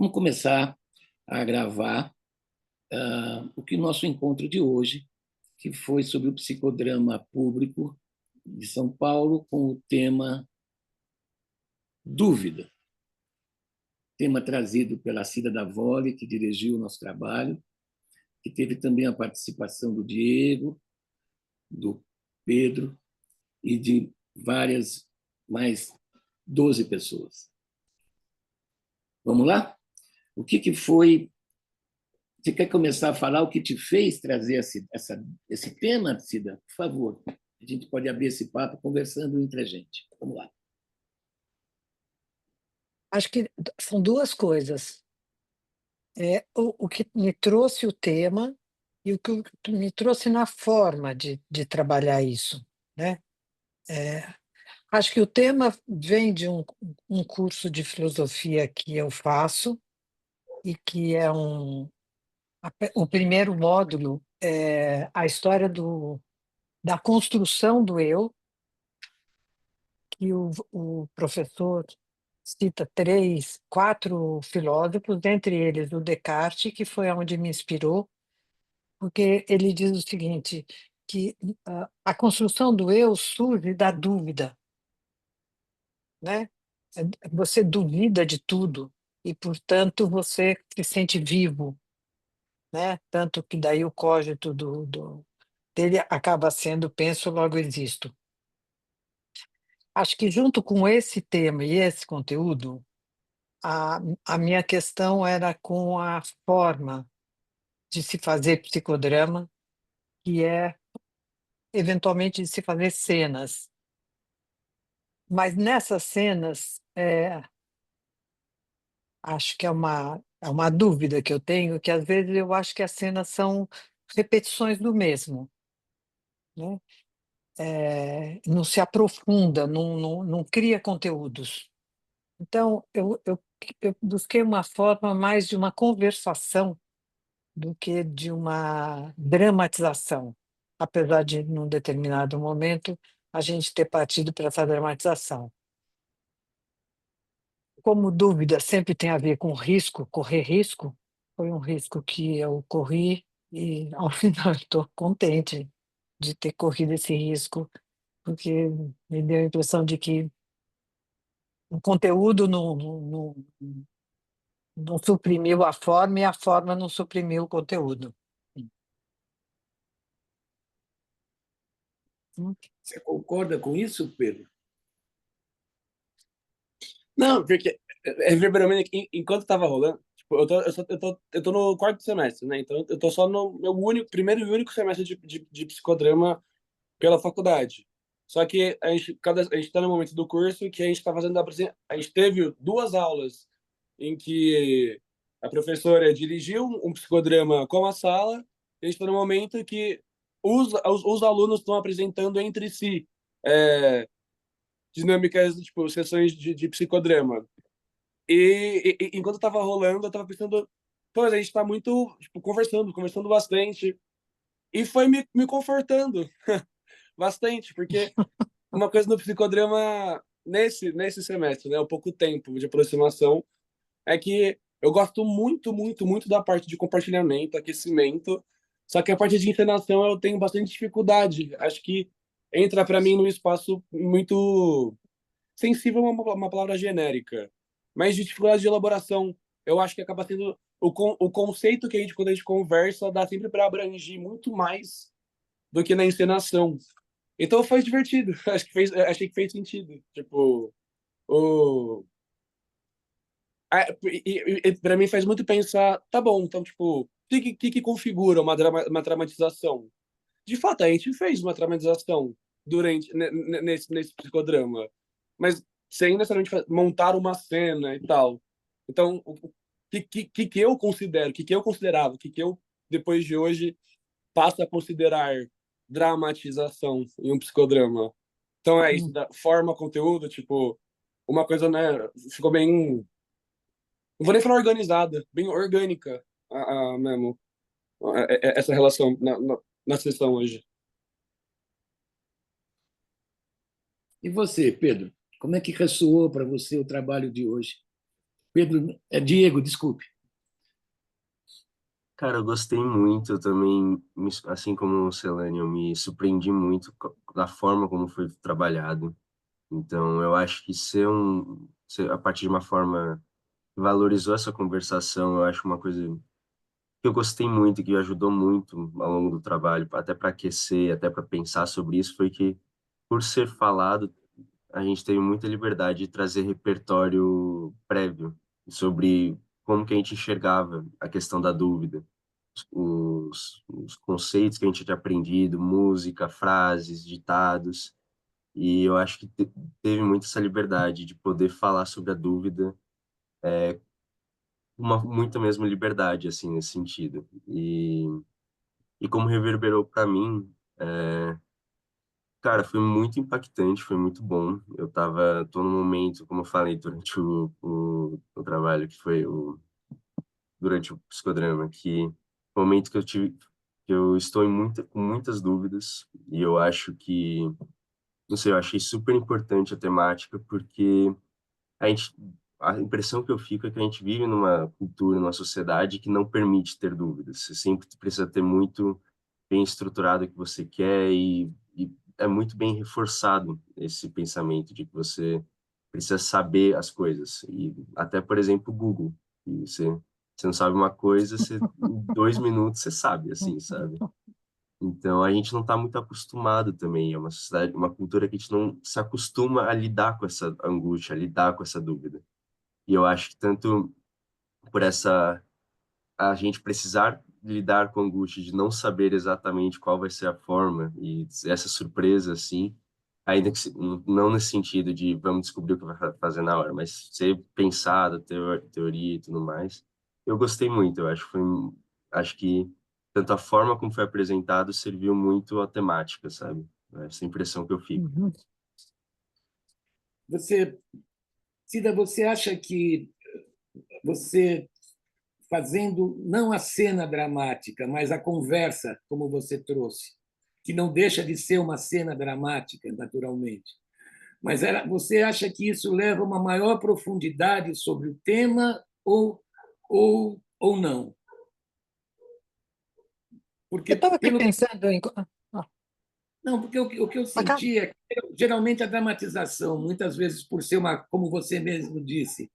Vamos começar a gravar o que nosso encontro de hoje, que foi sobre o psicodrama público de São Paulo, com o tema Dúvida, tema trazido pela Cida Davoli, que dirigiu o nosso trabalho, que teve também a participação do Diego, do Pedro e de várias, mais 12 pessoas. Vamos lá? O que foi... Você quer começar a falar o que te fez trazer esse tema, Cida? Por favor. A gente pode abrir esse papo conversando entre a gente. Vamos lá. Acho que são duas coisas. O que me trouxe o tema e o que me trouxe na forma de trabalhar isso, né? Acho que o tema vem de um curso de filosofia que eu faço e que é o primeiro módulo é a história da construção do eu, que o professor cita quatro filósofos, dentre eles o Descartes, que foi onde me inspirou, porque ele diz o seguinte, que a construção do eu surge da dúvida, né? Você duvida de tudo e, portanto, você se sente vivo, né? Tanto que daí o cogito dele acaba sendo penso, logo existo. Acho que junto com esse tema e esse conteúdo, a minha questão era com a forma de se fazer psicodrama, que é, eventualmente, de se fazer cenas. Mas nessas cenas, acho que é uma dúvida que eu tenho, que às vezes eu acho que as cenas são repetições do mesmo, né? Não se aprofunda, não cria conteúdos. Então, eu busquei uma forma mais de uma conversação do que de uma dramatização, apesar de, num determinado momento, a gente ter partido para essa dramatização. Como dúvida sempre tem a ver com risco, correr risco, foi um risco que eu corri e, ao final, estou contente de ter corrido esse risco, porque me deu a impressão de que o conteúdo não suprimiu a forma e a forma não suprimiu o conteúdo. Você concorda com isso, Pedro? Não, porque reverberou enquanto estava rolando, tipo, eu tô no quarto semestre, né? Então eu tô só no meu primeiro e único semestre de psicodrama pela faculdade. Só que a gente tá no momento do curso que a gente tá fazendo a gente teve duas aulas em que a professora dirigiu um psicodrama com a sala, e a gente tá no momento que os alunos estão apresentando entre si é, dinâmicas, tipo, sessões de psicodrama. Enquanto tava rolando, eu tava pensando, pô, a gente tá muito, tipo, conversando bastante, e foi me confortando bastante, porque uma coisa no psicodrama nesse semestre, né, o pouco tempo de aproximação, é que eu gosto muito da parte de compartilhamento, aquecimento, só que a parte de encenação eu tenho bastante dificuldade. Acho que entra para mim num espaço muito sensível, é uma palavra genérica, mas de dificuldade de elaboração. Eu acho que acaba sendo o conceito que quando a gente conversa, dá sempre para abranger muito mais do que na encenação. Então foi divertido. Achei que fez sentido. Tipo, o para mim faz muito pensar, tá bom, então tipo, o que configura uma dramatização? De fato, a gente fez uma dramatização durante nesse psicodrama, mas sem necessariamente montar uma cena e tal. Então, o que eu considero, o que eu considerava, o que eu depois de hoje passo a considerar dramatização em um psicodrama. Então é isso, da forma, conteúdo, tipo, uma coisa, né, ficou bem, não vou nem falar organizada, bem orgânica, mesmo, essa relação na sessão hoje. E você, Pedro? Como é que ressoou para você o trabalho de hoje? Pedro, Diego, desculpe. Cara, eu gostei muito, eu também, assim como o Celânio, eu me surpreendi muito da forma como foi trabalhado. Então, eu acho que ser, a partir de uma forma que valorizou essa conversação, eu acho uma coisa que eu gostei muito, que ajudou muito ao longo do trabalho, até para aquecer, até para pensar sobre isso, foi que, por ser falado, a gente teve muita liberdade de trazer repertório prévio sobre como que a gente enxergava a questão da dúvida, os conceitos que a gente tinha aprendido, música, frases, ditados, e eu acho que teve muito essa liberdade de poder falar sobre a dúvida, muita mesmo liberdade, assim, nesse sentido. E como reverberou para mim, cara, foi muito impactante, foi muito bom. Tô num momento, como eu falei, durante o trabalho, que foi durante o psicodrama, que momento que eu tive, que eu estou com muitas dúvidas, e eu acho que, não sei, eu achei super importante a temática, porque a gente, a impressão que eu fico é que a gente vive numa cultura, numa sociedade que não permite ter dúvidas. Você sempre precisa ter muito bem estruturado o que você quer e é muito bem reforçado esse pensamento de que você precisa saber as coisas. E até, por exemplo, o Google. E você não sabe uma coisa, em 2 minutos você sabe, assim, sabe? Então, a gente não está muito acostumado também. É uma sociedade, uma cultura que a gente não se acostuma a lidar com essa angústia, a lidar com essa dúvida. E eu acho que tanto por a gente precisar lidar com a angústia de não saber exatamente qual vai ser a forma e essa surpresa, assim, ainda que não nesse sentido de vamos descobrir o que vai fazer na hora, mas ser pensado, teoria e tudo mais. Eu gostei muito, eu acho que tanto a forma como foi apresentado serviu muito à temática, sabe? Essa impressão que eu fico. Uhum. Cida, você acha que você fazendo não a cena dramática, mas a conversa, como você trouxe, que não deixa de ser uma cena dramática, naturalmente. Mas você acha que isso leva a uma maior profundidade sobre o tema ou não? Eu Porque, estava aqui pelo pensando em. Não, porque o que eu Acaba. senti é que, geralmente, a dramatização, muitas vezes, por ser uma, como você mesmo disse,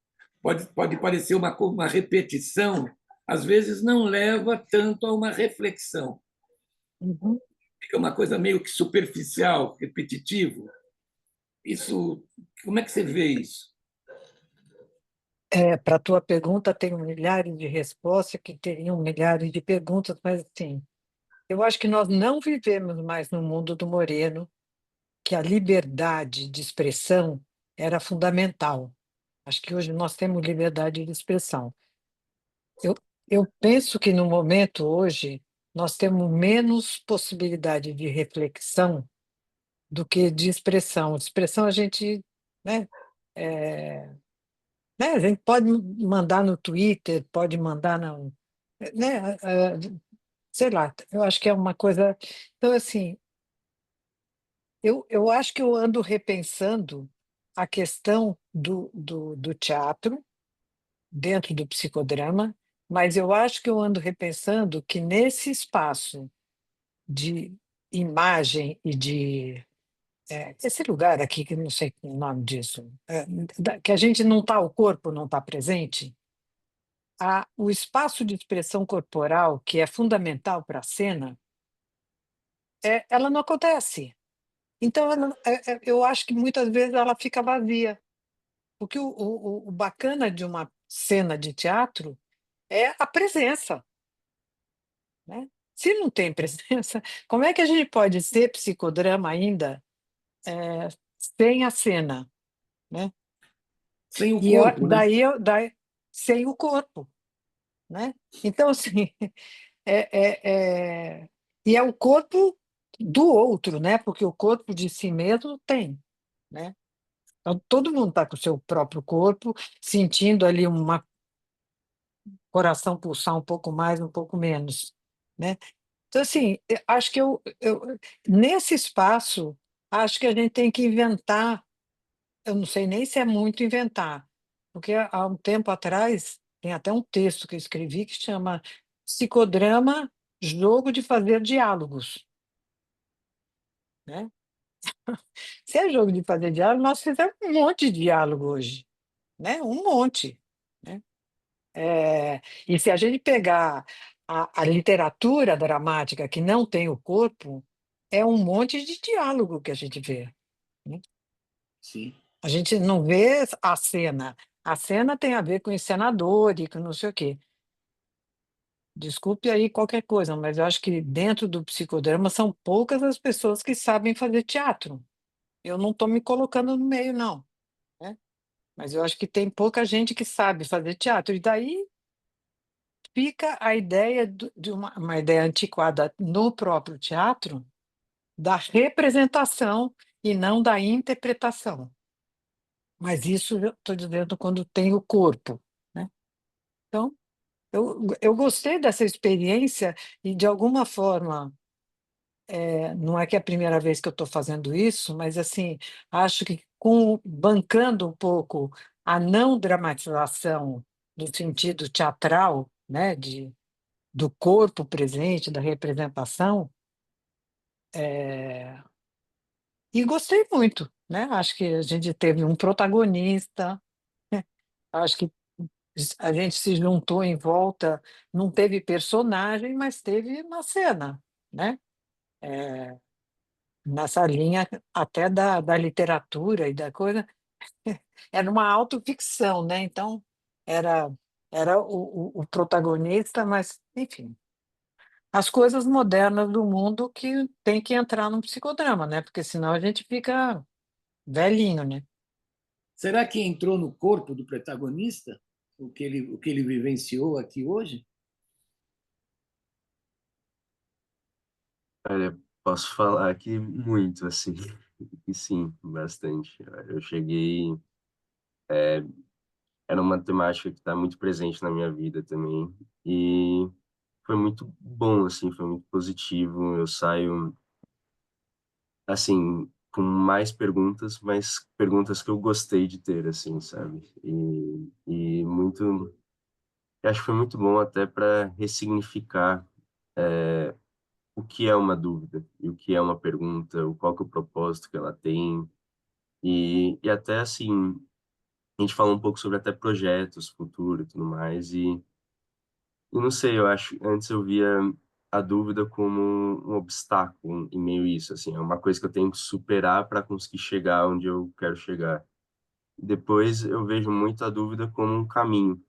pode parecer uma repetição, às vezes não leva tanto a uma reflexão. Uhum. Fica uma coisa meio que superficial, repetitivo. Isso, como é que você vê isso? Para a tua pergunta, tem milhares de respostas que teriam milhares de perguntas, mas assim, eu acho que nós não vivemos mais no mundo do Moreno, que a liberdade de expressão era fundamental. Acho que hoje nós temos liberdade de expressão. Eu, eu penso que no momento hoje nós temos menos possibilidade de reflexão do que de expressão. Expressão a gente, né, é, a gente pode mandar no Twitter, pode mandar no, né, sei lá, eu acho que é uma coisa. Então, assim, eu acho que eu ando repensando a questão do teatro dentro do psicodrama, mas eu acho que eu ando repensando que nesse espaço de imagem e de esse lugar aqui, que eu não sei o nome disso, que a gente não está, o corpo não está presente, o espaço de expressão corporal, que é fundamental para a cena, ela não acontece. Então, eu acho que muitas vezes ela fica vazia, porque o bacana de uma cena de teatro é a presença, né? Se não tem presença, como é que a gente pode ser psicodrama ainda é, sem a cena, né? Sem o E corpo, né? daí sem o corpo, né? Então, assim, é, é, e é o corpo do outro, né? Porque o corpo de si mesmo tem, né? Então, todo mundo está com o seu próprio corpo, sentindo ali coração pulsar um pouco mais, um pouco menos, né? Então, assim, eu acho que nesse espaço, acho que a gente tem que inventar, eu não sei nem se é muito inventar, Porque há um tempo atrás, tem até um texto que eu escrevi que chama Psicodrama, Jogo de Fazer Diálogos, né? Se é jogo de fazer diálogo, nós fizemos um monte de diálogo hoje, né? Um monte, né? E se a gente pegar a literatura dramática que não tem o corpo, é um monte de diálogo que a gente vê, né? Sim. A gente não vê a cena. A cena tem a ver com o encenador e com não sei o quê. Desculpe aí qualquer coisa, mas eu acho que dentro do psicodrama são poucas as pessoas que sabem fazer teatro. Eu não estou me colocando no meio, não, né? Mas eu acho que tem pouca gente que sabe fazer teatro. E daí fica a ideia de uma ideia antiquada no próprio teatro da representação e não da interpretação. Mas isso eu estou dizendo quando tem o corpo, né? Então, eu gostei dessa experiência e, de alguma forma, não é que é a primeira vez que eu estou fazendo isso, mas assim, acho que bancando um pouco a não dramatização no sentido teatral, né, do corpo presente, da representação, e gostei muito, né? Acho que a gente teve um protagonista, né? Acho que a gente se juntou em volta, não teve personagem, mas teve uma cena, né? Nessa linha até da literatura e da coisa, era uma autoficção, né? Então, era, era o protagonista, mas, enfim, as coisas modernas do mundo que tem que entrar no psicodrama, né? Porque senão a gente fica velhinho, né? Será que entrou no corpo do protagonista o que ele vivenciou aqui hoje? Olha, posso falar que muito, assim, e sim, bastante. Eu cheguei, era uma temática que está muito presente na minha vida também, e foi muito bom, assim, foi muito positivo. Eu saio, assim, com mais perguntas, mas perguntas que eu gostei de ter, assim, sabe? E muito, eu acho que foi muito bom até para ressignificar o que é uma dúvida e o que é uma pergunta, qual que é o propósito que ela tem. E até assim, a gente fala um pouco sobre até projetos, futuro e tudo mais. E não sei, eu acho, antes eu via a dúvida como um obstáculo em meio a isso, assim, é uma coisa que eu tenho que superar para conseguir chegar onde eu quero chegar. Depois eu vejo muito a dúvida como um caminho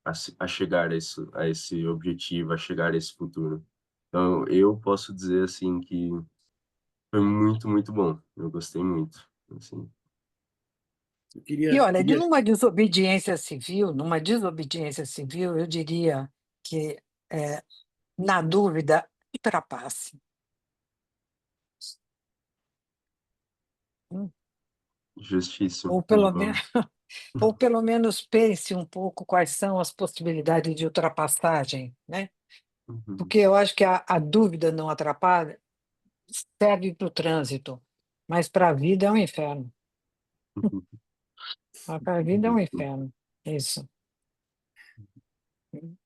a chegar a esse objetivo, a chegar a esse futuro. Então, eu posso dizer assim que foi muito, muito bom. Eu gostei muito, assim. Eu E olha, queria... numa desobediência civil, eu diria que, na dúvida, ultrapasse. Justíssimo, Ou pelo menos, concordo. ou pelo menos pense um pouco quais são as possibilidades de ultrapassagem, né? Uhum. Porque eu acho que a dúvida não atrapalha, serve para o trânsito, mas para a vida é um inferno. Uhum. Para a vida é um inferno. Isso.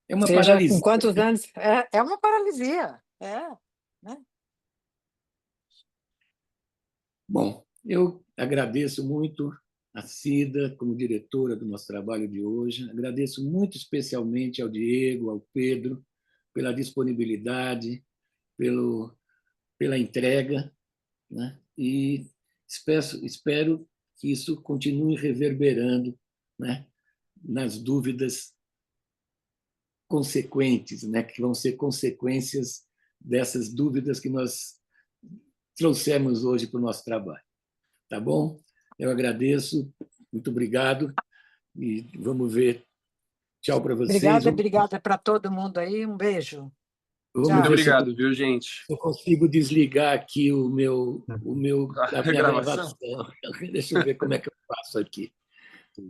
É uma Seja com paralisia. quantos anos. É uma paralisia. Né? Bom, eu agradeço muito a Cida como diretora do nosso trabalho de hoje. Agradeço muito especialmente ao Diego, ao Pedro, pela disponibilidade, pelo, pela entrega, né? E espero que isso continue reverberando, né, nas dúvidas consequentes, né, que vão ser consequências dessas dúvidas que nós trouxemos hoje para o nosso trabalho. Tá bom? Eu agradeço, muito obrigado e vamos ver. Tchau para vocês. Obrigada para todo mundo aí. Um beijo. Vamos Muito Tchau. ver se obrigado, viu, gente? eu consigo desligar aqui a A minha gravação. gravação. Deixa eu ver como é que eu faço aqui.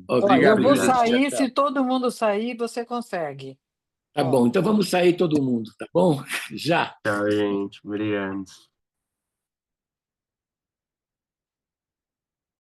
Olha, eu Obrigado, vou viu, Obrigado. gente? sair, se todo mundo sair, você consegue. Tá Ó. bom, então vamos sair todo mundo, tá bom? Já. Tchau, gente. Obrigado.